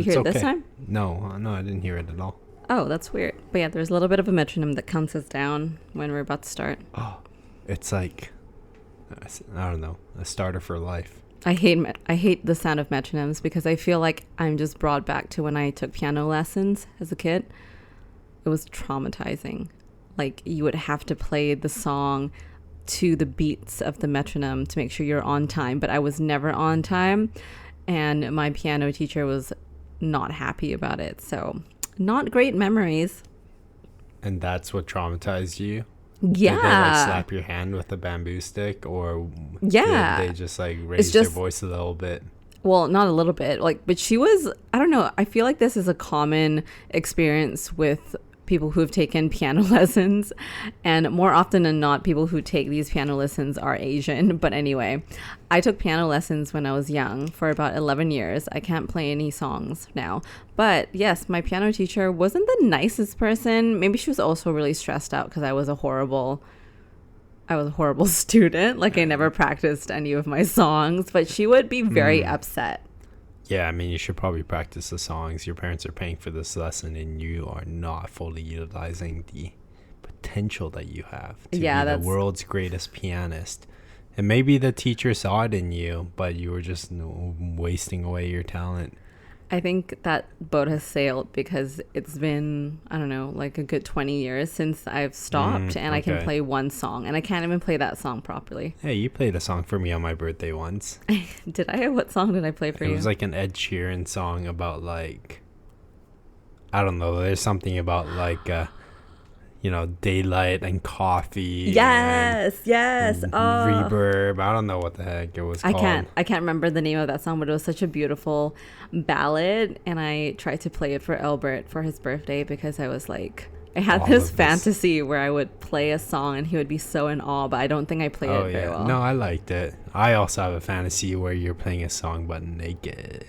Do you hear it this time? No, I didn't hear it at all. Oh, that's weird. But yeah, there's a little bit of a metronome that counts us down when we're about to start. Oh, it's like, I don't know, a starter for life. I hate the sound of metronomes because I feel like I'm just brought back to when I took piano lessons as a kid. It was traumatizing. Like, you would have to play the song to the beats of the metronome to make sure you're on time, but I was never on time, and my piano teacher was not happy about it. So, not great memories. And that's what traumatized you? Yeah. Did they like slap your hand with a bamboo stick, or yeah, did they just like raise their voice a little bit? Well, not a little bit, like, but she was, I don't know, I feel like this is a common experience with people who have taken piano lessons, and more often than not, people who take these piano lessons are Asian. But anyway, I took piano lessons when I was young for about 11 years. I can't play any songs now, but yes, my piano teacher wasn't the nicest person. Maybe she was also really stressed out because I was a horrible student. Like, I never practiced any of my songs, but she would be very upset. Yeah, I mean, you should probably practice the songs. Your parents are paying for this lesson, and you are not fully utilizing the potential that you have to be the world's greatest pianist. And maybe the teacher saw it in you, but you were just wasting away your talent. I think that boat has sailed because it's been, I don't know, like a good 20 years since I've stopped, and I can play one song, and I can't even play that song properly. Hey, you played a song for me on my birthday once. Did I? What song did I play for you? It was like an Ed Sheeran song about, like, I don't know, there's something about like daylight and coffee. Yes. Reverb. I don't know what the heck it was called. I can't remember the name of that song, but it was such a beautiful ballad, and I tried to play it for Elbert for his birthday because I was like, I had this fantasy where I would play a song and he would be so in awe, but I don't think I played it very well. No, I liked it. I also have a fantasy where you're playing a song but naked.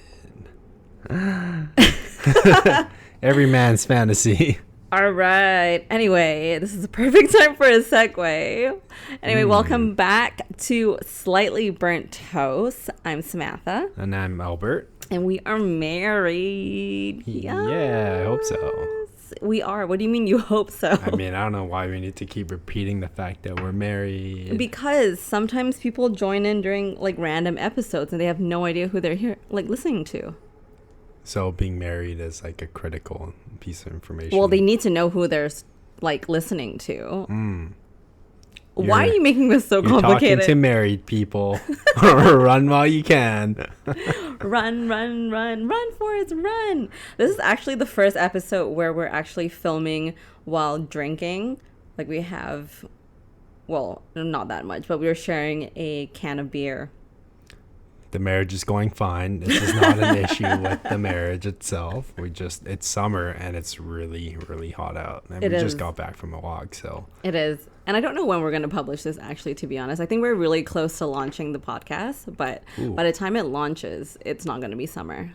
Every man's fantasy. All right. Anyway, this is a perfect time for a segue. Anyway, welcome back to Slightly Burnt Toast. I'm Samantha. And I'm Albert. And we are married. Yes. Yeah, I hope so. We are. What do you mean you hope so? I mean, I don't know why we need to keep repeating the fact that we're married. Because sometimes people join in during like random episodes and they have no idea who they're here like listening to. So being married is like a critical piece of information. Well, they need to know who they're like listening to. Why are you making this so complicated? You're talking to married people. Run while you can. Run, Forrest, run. This is actually the first episode where we're actually filming while drinking. Like, we have, well, not that much, but we were sharing a can of beer. The marriage is going fine. This is not an issue with the marriage itself. It's summer and it's really, really hot out. And we just got back from a walk, so. It is. And I don't know when we're going to publish this, actually, to be honest. I think we're really close to launching the podcast, but by the time it launches, it's not going to be summer.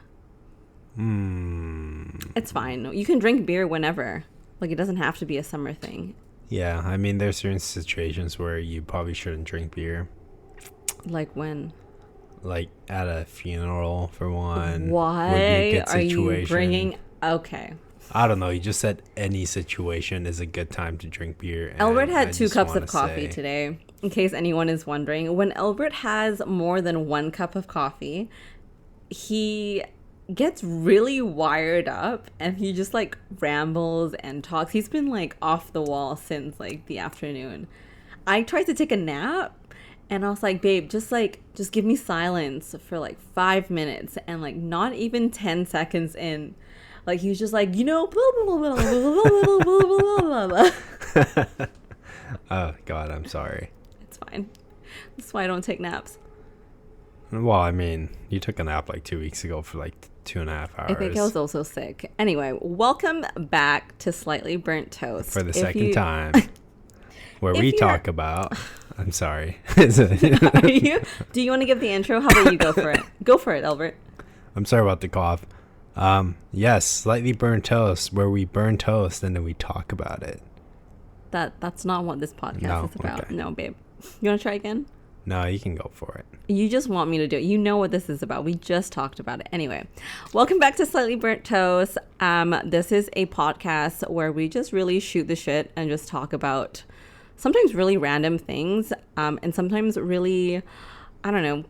It's fine. You can drink beer whenever. Like, it doesn't have to be a summer thing. Yeah, I mean, there's certain situations where you probably shouldn't drink beer. Like when? Like at a funeral, for one. Why are you bringing... Okay. I don't know. You just said any situation is a good time to drink beer. Albert had 2 cups of coffee today, in case anyone is wondering. When Albert has more than 1 cup of coffee, he gets really wired up and he just like rambles and talks. He's been like off the wall since like the afternoon. I tried to take a nap. And I was like, babe, just give me silence for like 5 minutes. And like not even 10 seconds in, like he was just like, blah, blah, blah, blah, blah, blah, blah, blah. Oh, God, I'm sorry. It's fine. That's why I don't take naps. Well, I mean, you took a nap like 2 weeks ago for like 2.5 hours. I think I was also sick. Anyway, welcome back to Slightly Burnt Toast. For the second time. Where we talk about... I'm sorry. Do you want to give the intro? How about you go for it? Go for it, Albert. I'm sorry about the cough. Yes, Slightly Burnt Toast, where we burn toast and then we talk about it. That's not what this podcast is about. Okay. No, babe. You want to try again? No, you can go for it. You just want me to do it. You know what this is about. We just talked about it. Anyway, welcome back to Slightly Burnt Toast. This is a podcast where we just really shoot the shit and just talk about sometimes really random things, and sometimes really, I don't know,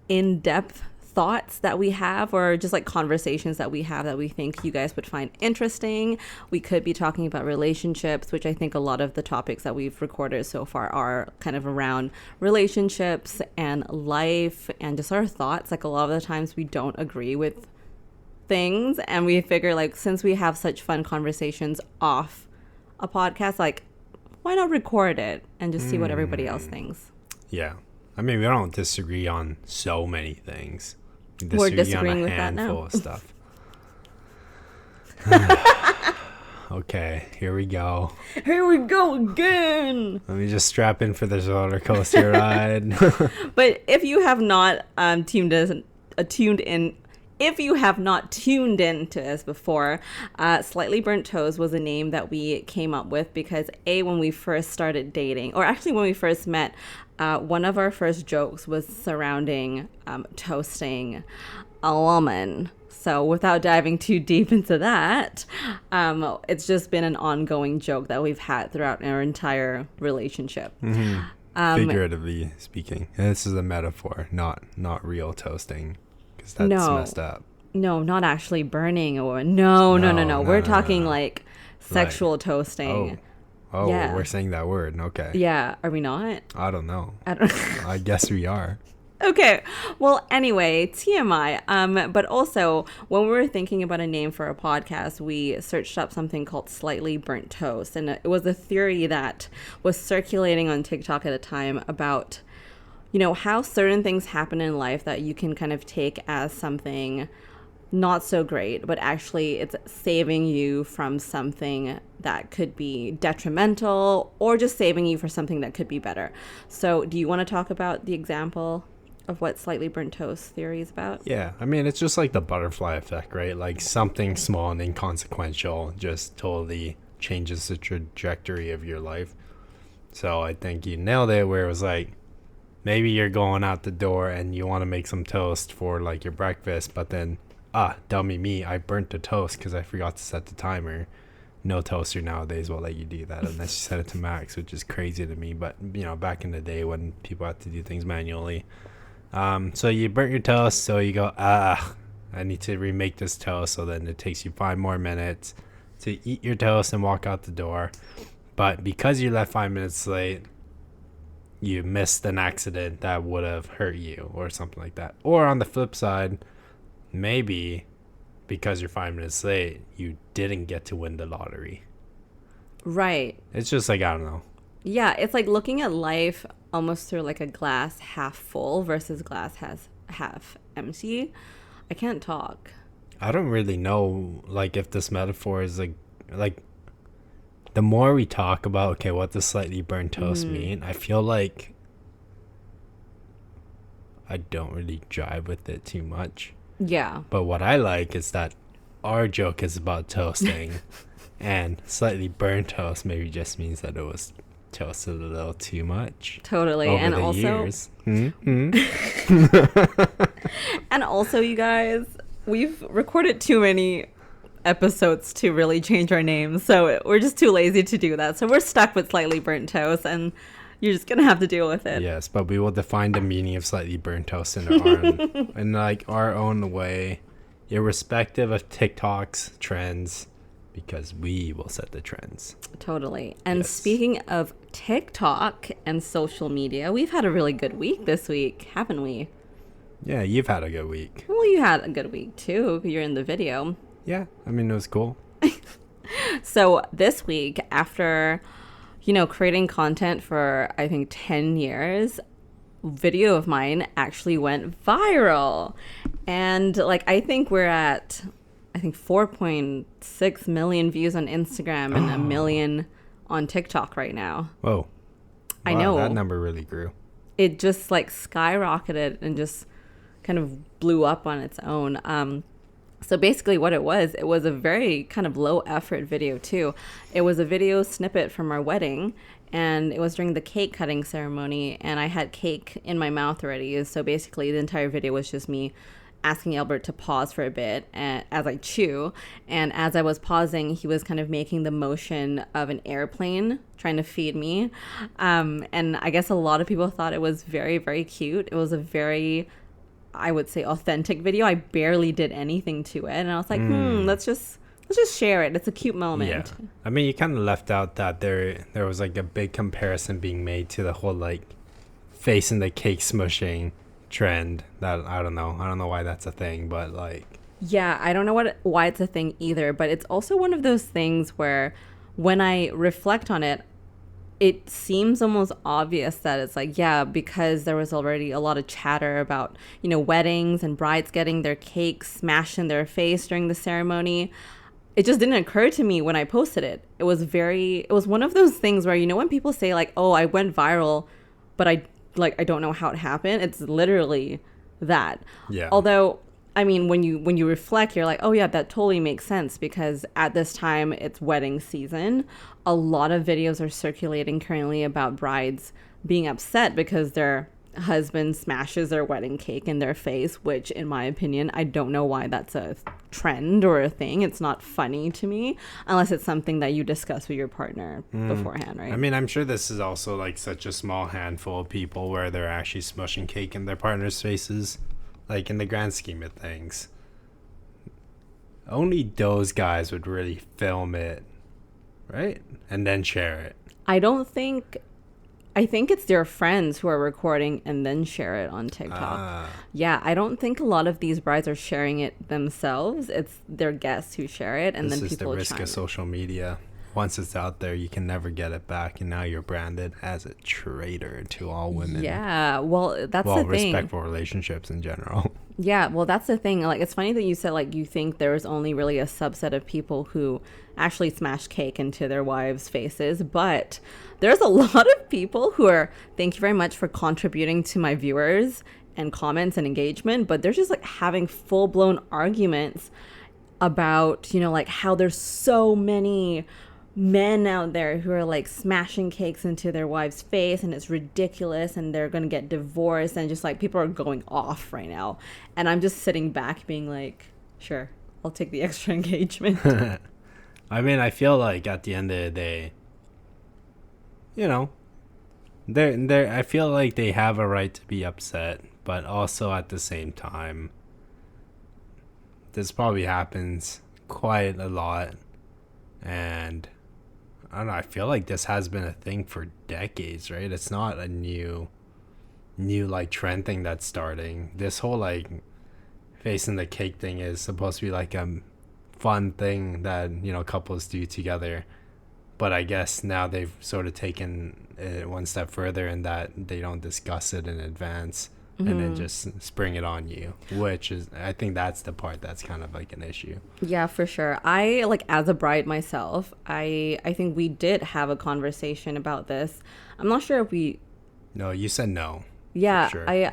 in-depth thoughts that we have, or just like conversations that we have that we think you guys would find interesting. We could be talking about relationships, which I think a lot of the topics that we've recorded so far are kind of around relationships and life and just our thoughts. Like a lot of the times we don't agree with things, and we figure like since we have such fun conversations off a podcast, like why not record it and just see what everybody else thinks. Yeah, I mean, we don't disagree on so many things. We're disagreeing with that now. Of stuff. Okay, here we go. Here we go again. Let me just strap in for this roller coaster ride. But if you have not tuned in, if you have not tuned in to us before, Slightly Burnt Toast was a name that we came up with because when we first started dating, or actually when we first met, one of our first jokes was surrounding toasting a woman. So without diving too deep into that, it's just been an ongoing joke that we've had throughout our entire relationship. Mm-hmm. Figuratively speaking. And this is a metaphor, not real toasting, because that's messed up. No, not actually burning a woman. No. We're talking like sexual toasting. Oh, yeah. We're saying that word. Okay. Yeah. Are we not? I don't know. I guess we are. Okay. Well, anyway, TMI. But also, when we were thinking about a name for a podcast, we searched up something called Slightly Burnt Toast. And it was a theory that was circulating on TikTok at a time about, you know, how certain things happen in life that you can kind of take as something not so great, but actually it's saving you from something that could be detrimental, or just saving you for something that could be better. So do you want to talk about the example of what Slightly Burnt Toast theory is about? Yeah, I mean, it's just like the butterfly effect, right? Like something small and inconsequential just totally changes the trajectory of your life. So I think you nailed it, where it was like, maybe you're going out the door and you want to make some toast for like your breakfast, but then dummy me, I burnt the toast because I forgot to set the timer. No toaster nowadays will let you do that unless you set it to max, which is crazy to me. But, you know, back in the day when people had to do things manually. So you burnt your toast, so you go, I need to remake this toast. So then it takes you 5 more minutes to eat your toast and walk out the door. But because you left 5 minutes late, you missed an accident that would have hurt you or something like that. Or on the flip side, maybe because you're 5 minutes late, you didn't get to win the lottery. Right. It's just like, I don't know. Yeah, it's like looking at life almost through like a glass half full versus glass half empty. I can't talk. I don't really know, like, if this metaphor is like the more we talk about, okay, what does slightly burnt toast mean? I feel like I don't really jive with it too much. Yeah. But what I like is that our joke is about toasting, and slightly burnt toast maybe just means that it was toasted a little too much. Totally. Over and the also years. And also, you guys, we've recorded too many episodes to really change our names, so we're just too lazy to do that. So we're stuck with Slightly Burnt Toast, and you're just gonna have to deal with it. Yes, but we will define the meaning of slightly burnt toast in our own way, irrespective of TikTok's trends, because we will set the trends. Totally. And speaking of TikTok and social media, we've had a really good week this week, haven't we? Yeah, you've had a good week. Well, you had a good week too. You're in the video. Yeah, I mean, it was cool. So this week, after, you know, creating content for, I think, 10 years, video of mine actually went viral. And like, I think we're at, 4.6 million views on Instagram and 1 million on TikTok right now. Whoa. I know. That number really grew. It just like skyrocketed and just kind of blew up on its own. So basically what it was a very kind of low effort video too. It was a video snippet from our wedding, and it was during the cake cutting ceremony, and I had cake in my mouth already. So basically the entire video was just me asking Albert to pause for a bit as I chew. And as I was pausing, he was kind of making the motion of an airplane trying to feed me. And I guess a lot of people thought it was very, very cute. It was a very, I would say, authentic video. I barely did anything to it. And I was like, let's just share it. It's a cute moment. Yeah. I mean, you kind of left out that there was like a big comparison being made to the whole like face in the cake smushing trend. That I don't know why that's a thing, but like, yeah, I don't know why it's a thing either, but it's also one of those things where when I reflect on it, it seems almost obvious that it's like, yeah, because there was already a lot of chatter about, you know, weddings and brides getting their cake smashed in their face during the ceremony. It just didn't occur to me when I posted it. It was one of those things where, you know, when people say like, oh, I went viral, but I don't know how it happened. It's literally that. Yeah. Although, I mean, when you reflect, you're like, oh yeah, that totally makes sense, because at this time it's wedding season. A lot of videos are circulating currently about brides being upset because their husband smashes their wedding cake in their face, which in my opinion, I don't know why that's a trend or a thing. It's not funny to me unless it's something that you discuss with your partner beforehand, right? I mean, I'm sure this is also like such a small handful of people where they're actually smushing cake in their partner's faces, like in the grand scheme of things. Only those guys would really film it, right? And then share it. I think it's their friends who are recording and then share it on TikTok. Yeah, I don't think a lot of these brides are sharing it themselves. It's their guests who share it, and then people chime in. This is the risk of social media. Once it's out there, you can never get it back, and now you're branded as a traitor to all women. Yeah, well, that's the thing. Respectful relationships in general. Yeah, well, that's the thing. Like, it's funny that you said, like, you think there's only really a subset of people who actually smash cake into their wives' faces, but there's a lot of people who are, thank you very much for contributing to my viewers and comments and engagement, but they're just, like, having full-blown arguments about, you know, like, how there's so many men out there who are like smashing cakes into their wife's face and it's ridiculous and they're gonna get divorced, and just like people are going off right now, and I'm just sitting back being like, sure, I'll take the extra engagement. I mean, I feel like at the end of the day, you know, I feel like they have a right to be upset, but also at the same time, this probably happens quite a lot, and I don't know, I feel like this has been a thing for decades, right? It's not a new like trend thing that's starting. This whole like facing the cake thing is supposed to be like a fun thing that, you know, couples do together. But I guess now they've sort of taken it one step further in that they don't discuss it in advance and then just spring it on you, which is, I think that's the part that's kind of like an issue. Yeah, for sure. I, like, as a bride myself, I think we did have a conversation about this. I'm not sure if we... No, you said no. Yeah, sure. I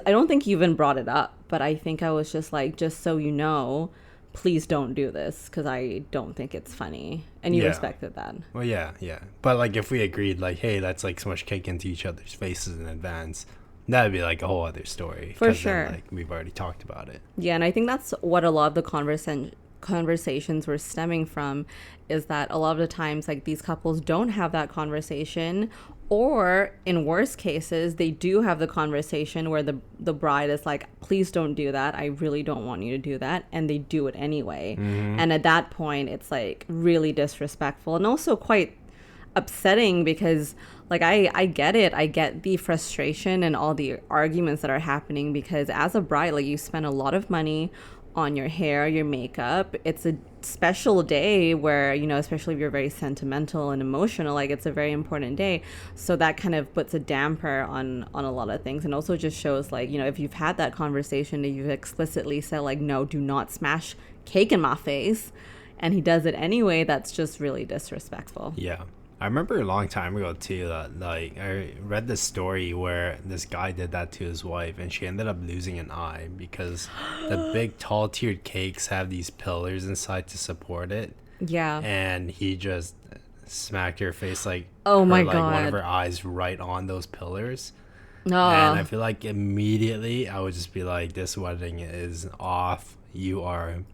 don't think you even brought it up, but I think I was just like, just so you know, please don't do this, because I don't think it's funny. And you respected that. Well, yeah. But like if we agreed like, hey, let's like smush cake into each other's faces in advance, that'd be like a whole other story. For sure. Then, like, we've already talked about it. Yeah, and I think that's what a lot of the conversations were stemming from, is that a lot of the times like these couples don't have that conversation, or in worst cases they do have the conversation where the bride is like, please don't do that, I really don't want you to do that, and they do it anyway. And at that point it's like really disrespectful and also quite upsetting, because like I get it, I get the frustration and all the arguments that are happening, because as a bride, like, you spend a lot of money on your hair, your makeup. It's a special day where, you know, especially if you're very sentimental and emotional, like, it's a very important day. So that kind of puts a damper on a lot of things, and also just shows, like, you know, if you've had that conversation and you've explicitly said like, no, do not smash cake in my face, and he does it anyway, that's just really disrespectful. Yeah. I remember a long time ago too that like I read this story where this guy did that to his wife and she ended up losing an eye because the big tall tiered cakes have these pillars inside to support it. Yeah. And he just smack your face like, oh my like God, one of her eyes right on those pillars. Oh. And I feel like immediately I would just be like, this wedding is off. I'd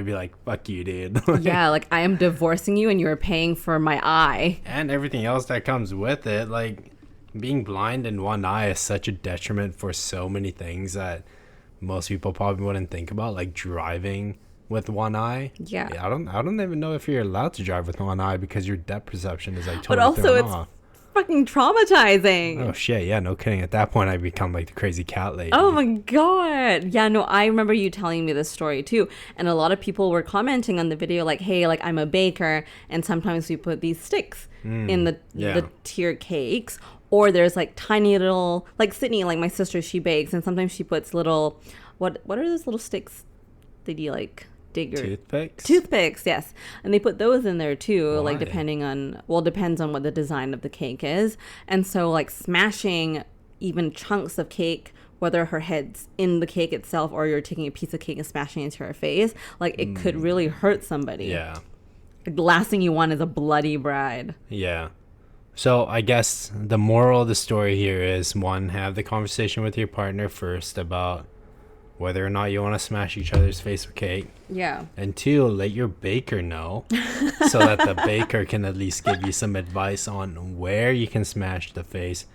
be like, fuck you, dude. Yeah, like I am divorcing you and you're paying for my eye. And everything else that comes with it. Like, being blind in one eye is such a detriment for so many things that most people probably wouldn't think about, like driving with one eye. Yeah. I don't even know if you're allowed to drive with one eye because your depth perception is like totally but also thrown it's off. Fucking traumatizing. Oh shit, yeah, no kidding. At that point I become like the crazy cat lady. Oh my God. Yeah, no, I remember you telling me this story too. And a lot of people were commenting on the video like, hey, like I'm a baker and sometimes we put these sticks in the tier cakes. Or there's like tiny little, like Sydney, like my sister, she bakes and sometimes she puts little, what are those little sticks that you like dig your toothpicks, yes, and they put those in there too. Why? Like depends on what the design of the cake is. And so like smashing even chunks of cake, whether her head's in the cake itself or you're taking a piece of cake and smashing it into her face, like it could really hurt somebody. Yeah, the last thing you want is a bloody bride. Yeah. So I guess the moral of the story here is, one, have the conversation with your partner first about whether or not you want to smash each other's face with cake. Yeah. And two, let your baker know so that the baker can at least give you some advice on where you can smash the face.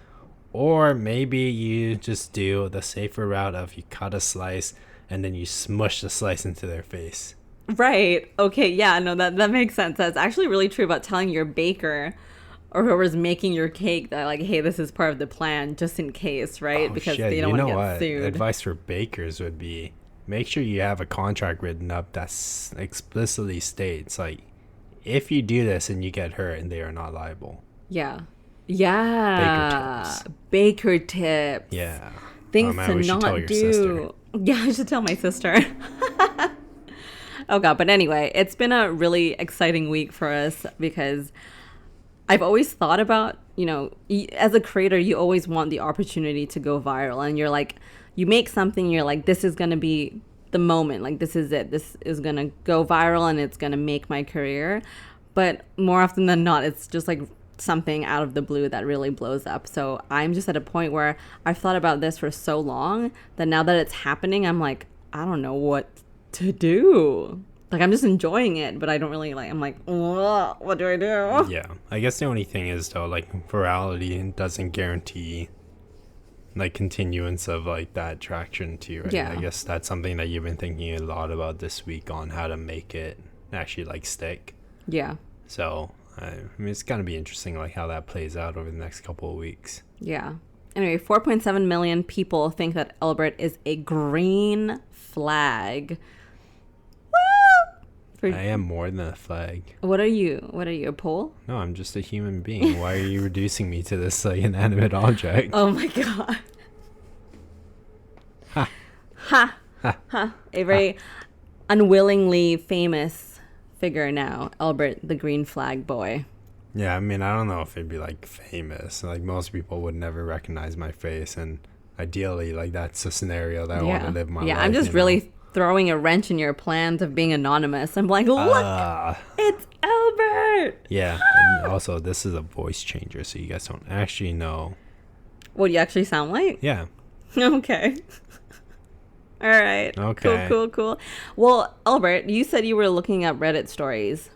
Or maybe you just do the safer route of you cut a slice and then you smush the slice into their face. Right. Okay. Yeah, no, that makes sense. That's actually really true about telling your baker or whoever's making your cake that like, hey, this is part of the plan just in case, right? Because they don't want to get sued. Advice for bakers would be, make sure you have a contract written up that explicitly states like, if you do this and you get hurt, and they are not liable. Yeah. Baker tips. Yeah. Things to not do. Sister. Yeah, I should tell my sister. Oh God. But anyway, it's been a really exciting week for us because I've always thought about, as a creator, you always want the opportunity to go viral. And you're like, you make something, you're like, this is going to be the moment. Like, this is it. This is going to go viral and it's going to make my career. But more often than not, it's just like something out of the blue that really blows up. So I'm just at a point where I've thought about this for so long that now that it's happening, I'm like, I don't know what to do. Like, I'm just enjoying it, but I don't really I'm like, what do I do? Yeah. I guess the only thing is, though, like, virality doesn't guarantee, like, continuance of, like, that traction too, right? Yeah. I guess that's something that you've been thinking a lot about this week on how to make it actually, like, stick. Yeah. So, I mean, it's going to be interesting, like, how that plays out over the next couple of weeks. Yeah. Anyway, 4.7 million people think that Elbert is a green flag. I am more than a flag. What are you? A pole? No, I'm just a human being. Why are you reducing me to this like inanimate object? Oh my God. Ha. Ha. Ha. Ha. A very unwillingly famous figure now, Elbert the green flag boy. Yeah, I mean, I don't know if it'd be like famous. Like, most people would never recognize my face, and ideally, like, that's a scenario that I want to live my life. Yeah, I'm just really throwing a wrench in your plans of being anonymous. I'm like, look, it's Elbert. Yeah, and also this is a voice changer, so you guys don't actually know what you actually sound like. Yeah. Okay. All right. Okay. Cool. Well, Elbert, you said you were looking up Reddit stories.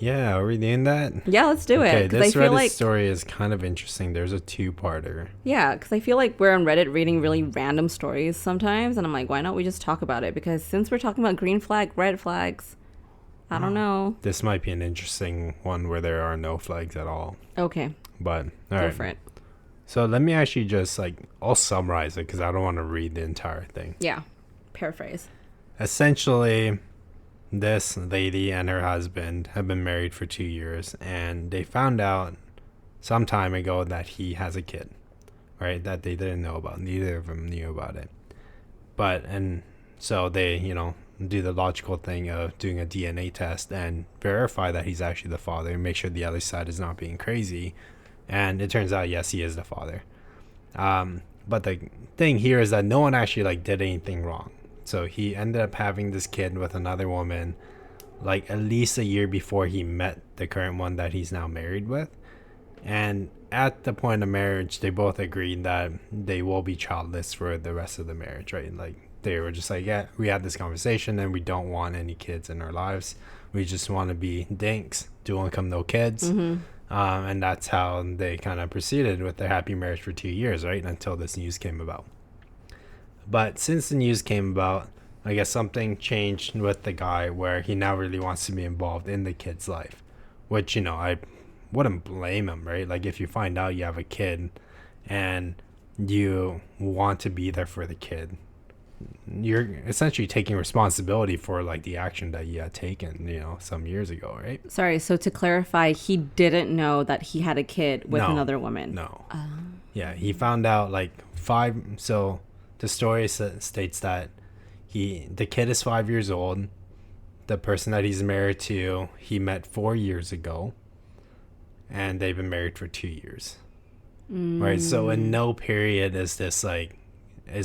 Yeah, are we doing that? Yeah, let's do it. Okay, this Reddit story is kind of interesting. There's a two-parter. Yeah, because I feel like we're on Reddit reading really random stories sometimes, and I'm like, why not we just talk about it? Because since we're talking about green flag, red flags, I don't know. This might be an interesting one where there are no flags at all. Okay. But, all right. Go for it. So let me actually just, I'll summarize it because I don't want to read the entire thing. Yeah, paraphrase. Essentially, this lady and her husband have been married for 2 years, and they found out some time ago that he has a kid, right? That they didn't know about. Neither of them knew about it. And so they, do the logical thing of doing a DNA test and verify that he's actually the father and make sure the other side is not being crazy. And it turns out, yes, he is the father. But the thing here is that no one actually did anything wrong. So he ended up having this kid with another woman like at least a year before he met the current one that he's now married with. And at the point of marriage, they both agreed that they will be childless for the rest of the marriage, right? Like they were just like, yeah, we had this conversation and we don't want any kids in our lives. We just want to be dinks, dual income, no kids. And that's how they kind of proceeded with their happy marriage for 2 years, right? Until this news came about. But since the news came about, I guess something changed with the guy where he now really wants to be involved in the kid's life, which, you know, I wouldn't blame him, right? Like if you find out you have a kid and you want to be there for the kid, you're essentially taking responsibility for like the action that you had taken, you know, some years ago, right? Sorry, so to clarify, he didn't know that he had a kid with another woman. No. Yeah, he found out like so the story states that the kid is 5 years old. The person that he's married to, he met 4 years ago, and they've been married for 2 years. Right? So in no period is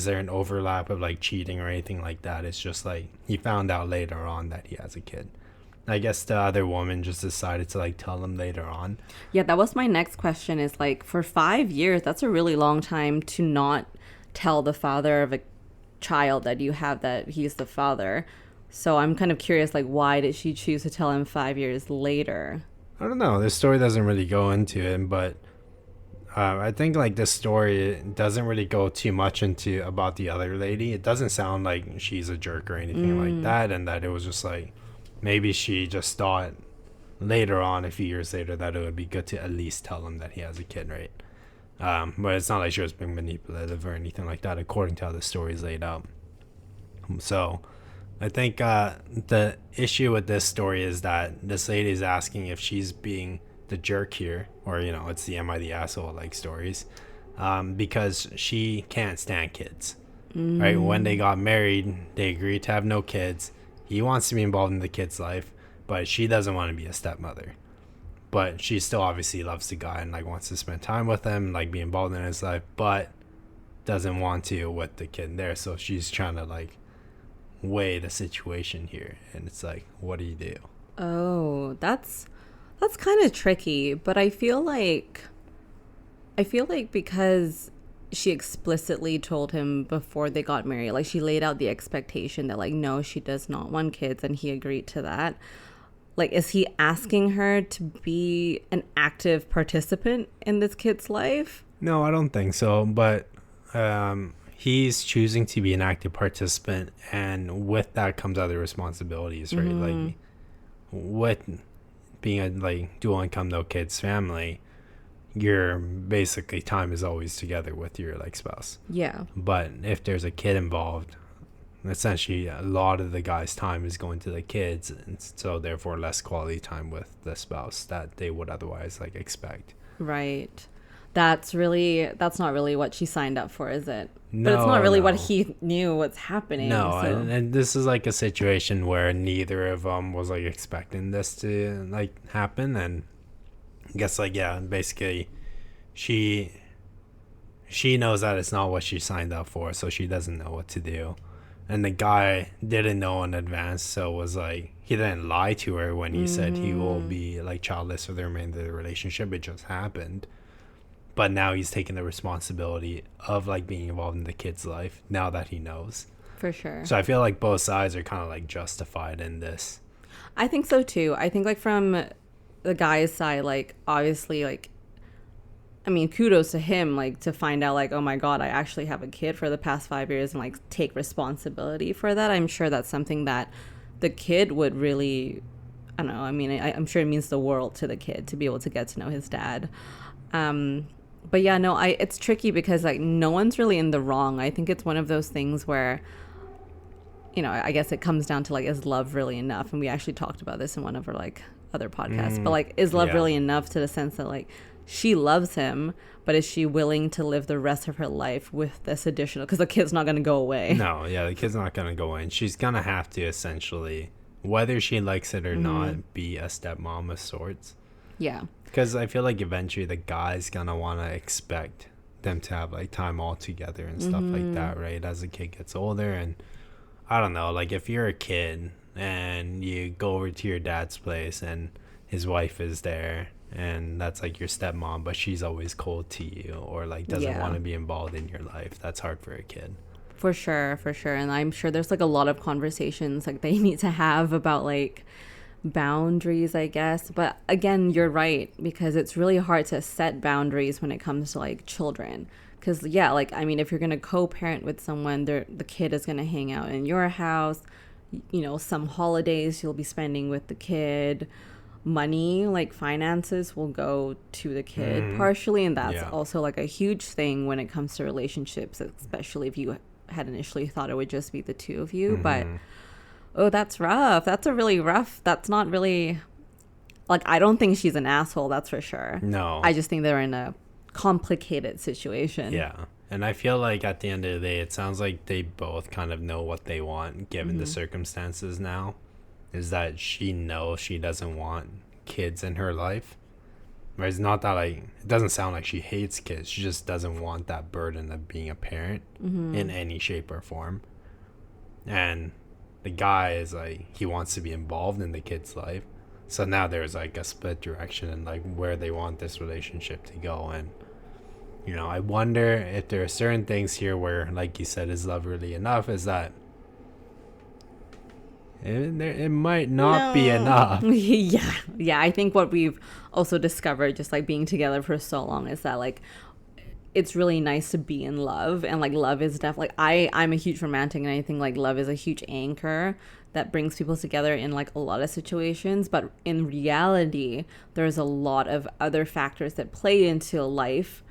there an overlap of like cheating or anything like that. It's just like he found out later on that he has a kid. I guess the other woman just decided to like tell him later on. Yeah, that was my next question, is like for 5 years, that's a really long time to not tell the father of a child that you have that he's the father. So I'm kind of curious, like, why did she choose to tell him 5 years later? I don't know. This story doesn't really go into it, but I think like this story doesn't really go too much into about the other lady. It doesn't sound like she's a jerk or anything like that, and that it was just like maybe she just thought later on, a few years later, that it would be good to at least tell him that he has a kid, right? But it's not like she was being manipulative or anything like that, according to how the story is laid out. So I think the issue with this story is that this lady is asking if she's being the jerk here, or, you know, it's the am I the asshole like stories, because she can't stand kids. Right? When they got married, they agreed to have no kids. He wants to be involved in the kid's life, but she doesn't want to be a stepmother. But she still obviously loves the guy and like wants to spend time with him, like be involved in his life, but doesn't want to with the kid there. So she's trying to like weigh the situation here, and it's like, what do you do? Oh, that's kind of tricky, but I feel like because she explicitly told him before they got married, like she laid out the expectation that like, no, she does not want kids, and he agreed to that. Like, is he asking her to be an active participant in this kid's life? No, I don't think so, but he's choosing to be an active participant, and with that comes other responsibilities, right? Like with being a like dual income, no kids family, your basically time is always together with your like spouse. Yeah. But if there's a kid involved, essentially a lot of the guy's time is going to the kids, and so therefore less quality time with the spouse that they would otherwise like expect. Right. That's not really what she signed up for, is it? No, but it's not really what he knew what's happening. No, so. and this is like a situation where neither of them was like expecting this to like happen, and I guess like, yeah, basically she knows that it's not what she signed up for, so she doesn't know what to do. And the guy didn't know in advance, so was like, he didn't lie to her when he said he will be like childless for the remainder of the relationship. It just happened. But now he's taking the responsibility of like being involved in the kid's life now that he knows. For sure. So I feel like both sides are kind of like justified in this. I think so too. I think like from the guy's side, like obviously like, I mean, kudos to him, like to find out like, oh my God, I actually have a kid for the past 5 years, and like take responsibility for that. I'm sure that's something that the kid would really, I don't know. I mean, I'm sure it means the world to the kid to be able to get to know his dad. But yeah, no, it's tricky because like no one's really in the wrong. I think it's one of those things where, you know, I guess it comes down to like, is love really enough? And we actually talked about this in one of our like other podcasts, but like, is love really enough to the sense that like she loves him, but is she willing to live the rest of her life with this additional, because the kid's not going to go away. No, yeah, the kid's not going to go away. And she's going to have to essentially, whether she likes it or not, be a stepmom of sorts. Yeah. Because I feel like eventually the guy's going to want to expect them to have like time all together and stuff like that, right? As the kid gets older. And I don't know, like if you're a kid, and you go over to your dad's place and his wife is there, and that's like your stepmom, but she's always cold to you, or like doesn't want to be involved in your life. That's hard for a kid. For sure. And I'm sure there's like a lot of conversations like they need to have about like boundaries, I guess. But again, you're right, because it's really hard to set boundaries when it comes to like children. Because like, I mean, if you're gonna co-parent with someone, the kid is gonna hang out in your house. You know, some holidays you'll be spending with the kid. Money, like finances, will go to the kid partially, and that's also like a huge thing when it comes to relationships, especially if you had initially thought it would just be the two of you. But that's rough. That's not really, like, I don't think she's an asshole, that's for sure. No, I just think they're in a complicated situation. And I feel like at the end of the day, it sounds like they both kind of know what they want given the circumstances now. Is that she knows she doesn't want kids in her life. But it's not that, like, it doesn't sound like she hates kids. She just doesn't want that burden of being a parent in any shape or form. And the guy is like, he wants to be involved in the kid's life. So now there's like a split direction in like where they want this relationship to go. And, you know, I wonder if there are certain things here where, like you said, is love really enough? Is that it might not be enough. Yeah, I think what we've also discovered just like being together for so long is that like it's really nice to be in love, and like love is definitely like, I'm a huge romantic, and I think like love is a huge anchor that brings people together in like a lot of situations. But in reality, there's a lot of other factors that play into life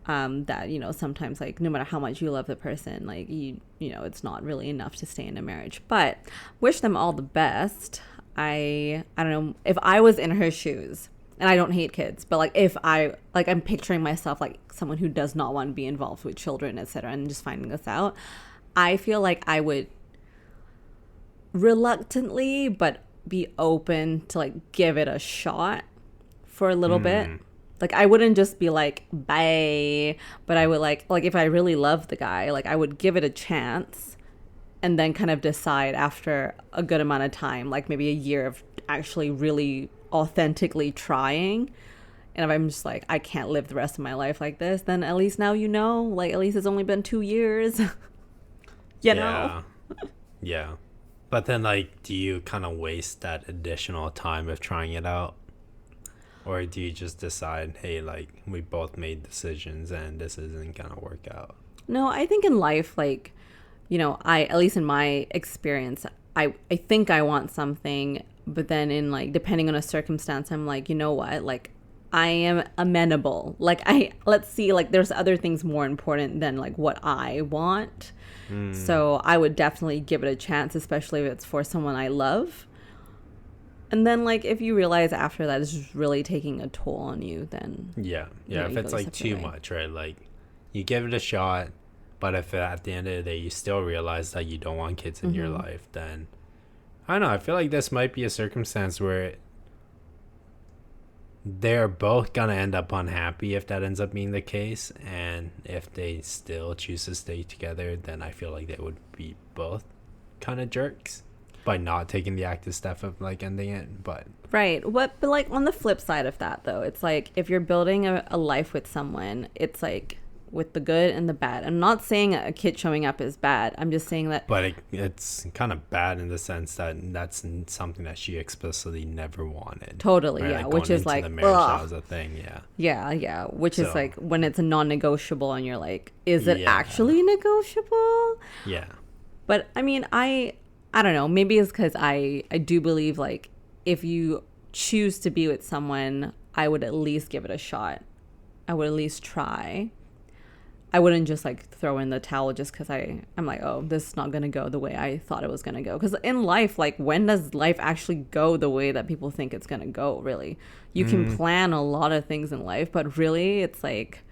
that, you know, sometimes like no matter how much you love the person, like you know, it's not really enough to stay in a marriage. But wish them all the best. I don't know, if I was in her shoes, and I don't hate kids, but like if I'm picturing myself like someone who does not want to be involved with children, etc., and just finding this out, I feel like I would reluctantly but be open to like give it a shot for a little bit. Like, I wouldn't just be like, bye, but I would like if I really love the guy, like I would give it a chance and then kind of decide after a good amount of time, like maybe a year of actually really authentically trying. And if I'm just like, I can't live the rest of my life like this, then at least now, you know, like at least it's only been 2 years, you know? Yeah. But then, like, do you kind of waste that additional time of trying it out? Or do you just decide, hey, like, we both made decisions and this isn't going to work out? No, I think in life, like, you know, at least in my experience, I think I want something, but then in, like, depending on a circumstance, I'm like, you know what, like, I am amenable. Like, let's see, like, there's other things more important than, like, what I want. So I would definitely give it a chance, especially if it's for someone I love. And then, like, if you realize after that it's just really taking a toll on you, then... Yeah, if it's, like, too much, right? Like, you give it a shot, but if at the end of the day you still realize that you don't want kids in your life, then... I don't know, I feel like this might be a circumstance where they're both gonna end up unhappy if that ends up being the case. And if they still choose to stay together, then I feel like they would be both kind of jerks by not taking the active step of like ending it. But but like on the flip side of that though, it's like if you're building a life with someone, it's like with the good and the bad. I'm not saying a kid showing up is bad, I'm just saying that, but it's kind of bad in the sense that that's something that she explicitly never wanted. Totally, right? yeah, Like which is like, the marriage, that was a thing. Yeah, which is like when it's a non-negotiable and you're like, is it actually negotiable? But I mean, I don't know, maybe it's because I do believe like if you choose to be with someone, I would at least give it a shot. I would at least try. I wouldn't just like throw in the towel just because I'm like, oh, this is not going to go the way I thought it was going to go. Because in life, like, when does life actually go the way that people think it's going to go, really? You can plan a lot of things in life, but really it's like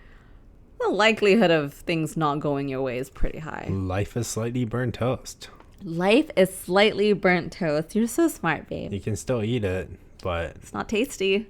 the likelihood of things not going your way is pretty high. Life is slightly burnt toast. Life is slightly burnt toast. You're so smart, babe. You can still eat it, but... it's not tasty.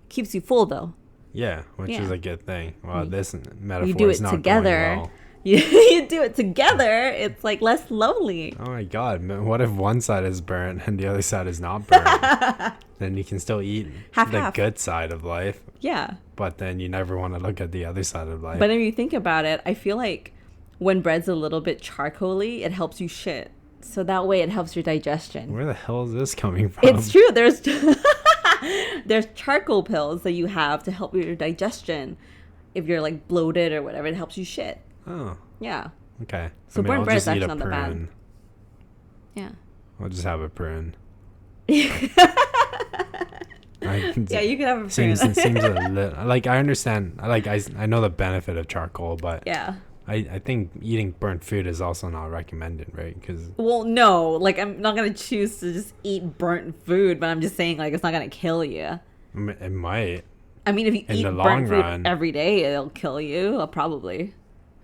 Keeps you full, though. Yeah, which is a good thing. Well, this metaphor you do is it not together. going well. you do it together, it's like less lonely. Oh my God. What if one side is burnt and the other side is not burnt? Then you can still eat the good side of life. Yeah. But then you never want to look at the other side of life. But if you think about it, I feel like when bread's a little bit charcoaly, it helps you shit. So that way it helps your digestion. Where the hell is this coming from? It's true. There's charcoal pills that you have to help with your digestion. If you're like bloated or whatever, it helps you shit. Oh. Yeah. Okay. So burnt bread is actually not that bad. Yeah. I'll just have a prune. Yeah, you could have a prune. Seems a little, like, I understand. Like, I know the benefit of charcoal, but yeah. I think eating burnt food is also not recommended, right? Well, no, like I'm not gonna choose to just eat burnt food, but I'm just saying like it's not gonna kill you. It might. I mean, if you eat burnt food every day, it'll kill you. Probably.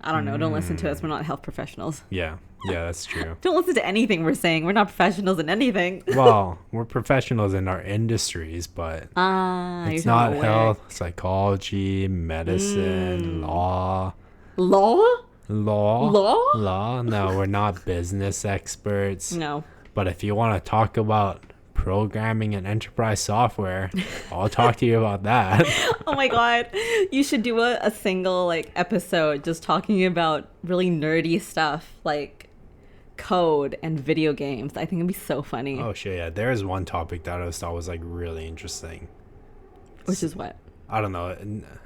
I don't know. Don't listen to us. We're not health professionals. Yeah, that's true. Don't listen to anything we're saying. We're not professionals in anything. Well, we're professionals in our industries, but it's not health, psychology, medicine, law. Law? No, we're not business experts. No. But if you want to talk about programming and enterprise software, I'll talk to you about that. Oh my God. You should do a single like episode just talking about really nerdy stuff like code and video games. I think it'd be so funny. Oh shit, yeah. There is one topic that I thought was like really interesting. Which is what? I don't know.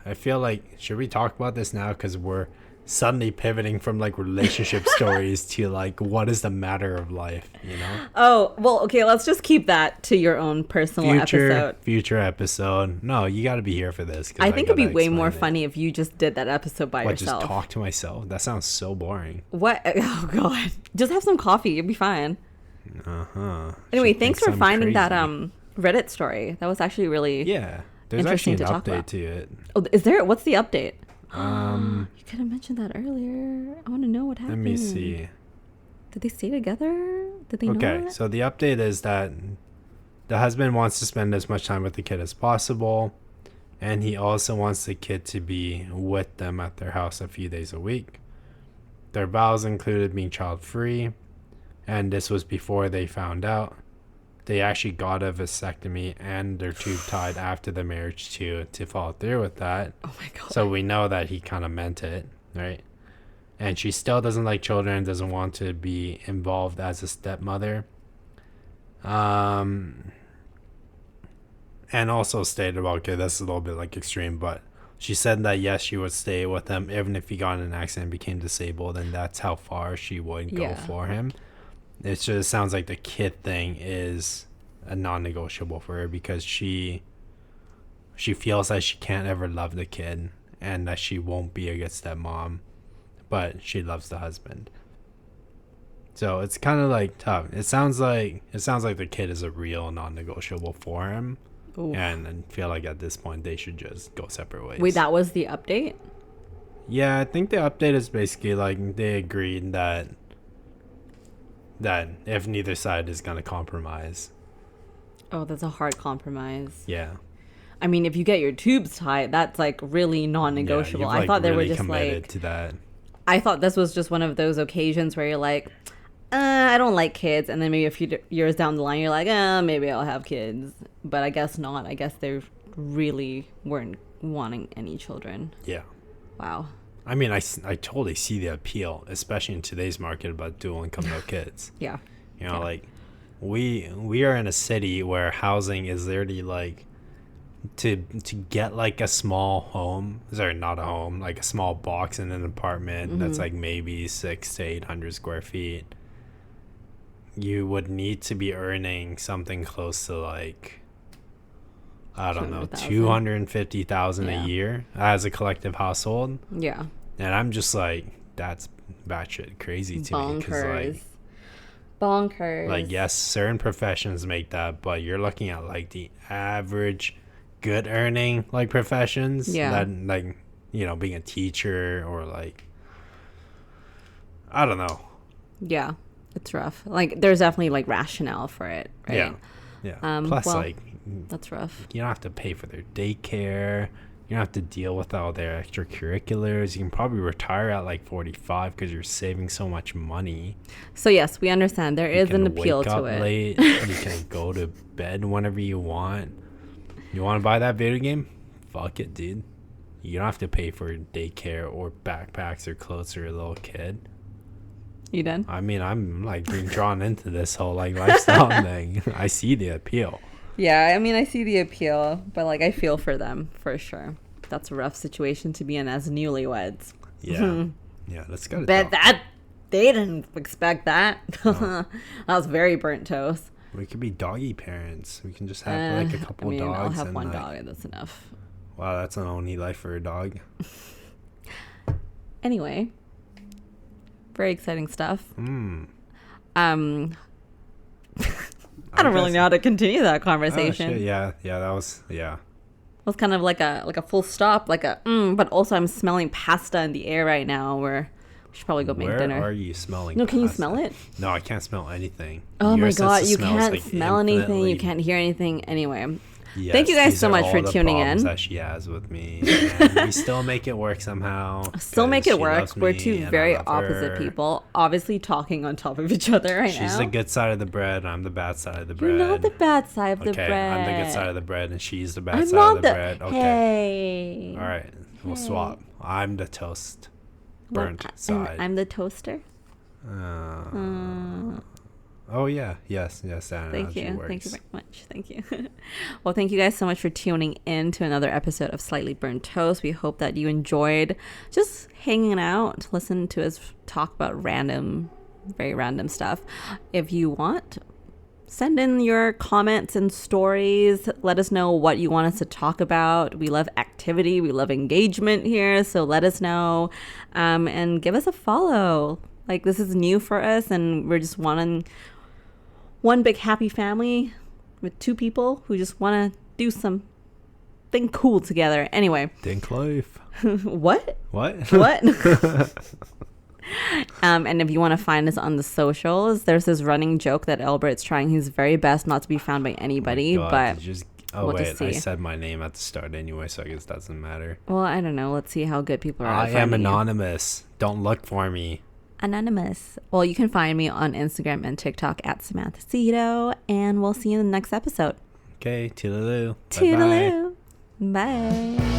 I feel like, should we talk about this now? Because we're suddenly pivoting from like relationship stories to like what is the matter of life, you know? Oh, well, okay, let's just keep that to your own personal episode. Future episode. No, you got to be here for this. I think it'd be way more funny if you just did that episode by yourself. Just talk to myself? That sounds so boring. What? Oh God. Just have some coffee. You'll be fine. Anyway, thanks for finding that Reddit story. That was actually really there's actually an update to it. Oh, is there? What's the update? You could have mentioned that earlier. I want to know what happened. Let me see. Did they stay together? Did they know Okay, so the update is that the husband wants to spend as much time with the kid as possible, and he also wants the kid to be with them at their house a few days a week. Their vows included being child-free, and this was before they found out. They actually got a vasectomy and their tube tied after the marriage to follow through with that. Oh my God. So we know that he kind of meant it, right? And she still doesn't like children, doesn't want to be involved as a stepmother. And also stated about, okay, that's a little bit like extreme, but she said that yes, she would stay with him even if he got in an accident and became disabled, and that's how far she would go for him. It just sounds like the kid thing is a non-negotiable for her because she feels like she can't ever love the kid and that she won't be a good stepmom, but she loves the husband. So it's kind of like tough. It sounds like the kid is a real non-negotiable for him. Oof. And I feel like at this point they should just go separate ways. Wait, that was the update? Yeah, I think the update is basically like they agreed that if neither side is going to compromise. Oh, that's a hard compromise. Yeah. I mean, if you get your tubes tied, that's like really non-negotiable. I thought they were just committed to that. I thought this was just one of those occasions where you're like, I don't like kids, and then maybe a few years down the line you're like, maybe I'll have kids. But I guess not. I guess they really weren't wanting any children. Yeah. Wow. I mean, I totally see the appeal, especially in today's market about dual income, no kids. Yeah. You know, like we are in a city where housing is literally like to get like a small home. Sorry, not a home, like a small box in an apartment that's like maybe 600 to 800 square feet. You would need to be earning something close to like, I don't know, 250,000 a year as a collective household. Yeah. And I'm just like, that's batshit crazy to me. Because bonkers. Like, yes, certain professions make that, but you're looking at like the average good earning like professions. Yeah. That, like, you know, being a teacher or like, I don't know. Yeah. It's rough. Like, there's definitely like rationale for it, right? Yeah. Plus, like, that's rough. You don't have to pay for their daycare. You don't have to deal with all their extracurriculars. You can probably retire at like 45 because you're saving so much money. So yes, we understand there is an appeal to it. You can wake up late. You can go to bed whenever you want. You want to buy that video game? Fuck it, dude. You don't have to pay for daycare or backpacks or clothes for your little kid. You done? I mean, I'm like being drawn into this whole like lifestyle thing. I see the appeal. Yeah, I mean, I see the appeal, but like I feel for them for sure. That's a rough situation to be in as newlyweds. Yeah. Yeah, let's go. Bet that they didn't expect that. No. That was very burnt toast. We could be doggy parents. We can just have like a couple dogs. I'll have and one like, dog and that's enough. Wow, that's an only life for a dog. Anyway, very exciting stuff. I don't really know how to continue that conversation. Oh, shit. Yeah, that was. It was kind of like a full stop, like a but also I'm smelling pasta in the air right now. We should probably go make dinner. Where are you smelling? No, can you smell it? No, I can't smell anything. Oh my god, you can't smell anything. You can't hear anything. Anyway. Yes, thank you guys so much for tuning in. That she has with me. And we still make it work somehow. Still make it work. We're two very opposite people, obviously talking on top of each other right now. She's the good side of the bread. I'm the bad side of the bread. You're not the bad side of the bread. I'm the good side of the bread, and she's the bad side of the bread. Okay. Hey. All right. We'll swap. I'm the toast. Burnt side. I'm the toaster. Oh, yeah. Yes. Thank you. Works. Thank you very much. Thank you. Well, thank you guys so much for tuning in to another episode of Slightly Burnt Toast. We hope that you enjoyed just hanging out, listening to us talk about very random stuff. If you want, send in your comments and stories. Let us know what you want us to talk about. We love activity. We love engagement here. So let us know and give us a follow. Like, this is new for us, and we're just wanting one big happy family with two people who just want to do something cool together. Anyway. Think life. What? And if you want to find us on the socials, there's this running joke that Elbert's trying his very best not to be found by anybody. Oh but I said my name at the start anyway, so I guess that doesn't matter. Well, I don't know. Let's see how good people are. I am anonymous. Don't look for me. Anonymous. Well, you can find me on Instagram and TikTok at Samantha Sito, and we'll see you in the next episode. Okay, toodaloo. Toodaloo. Bye.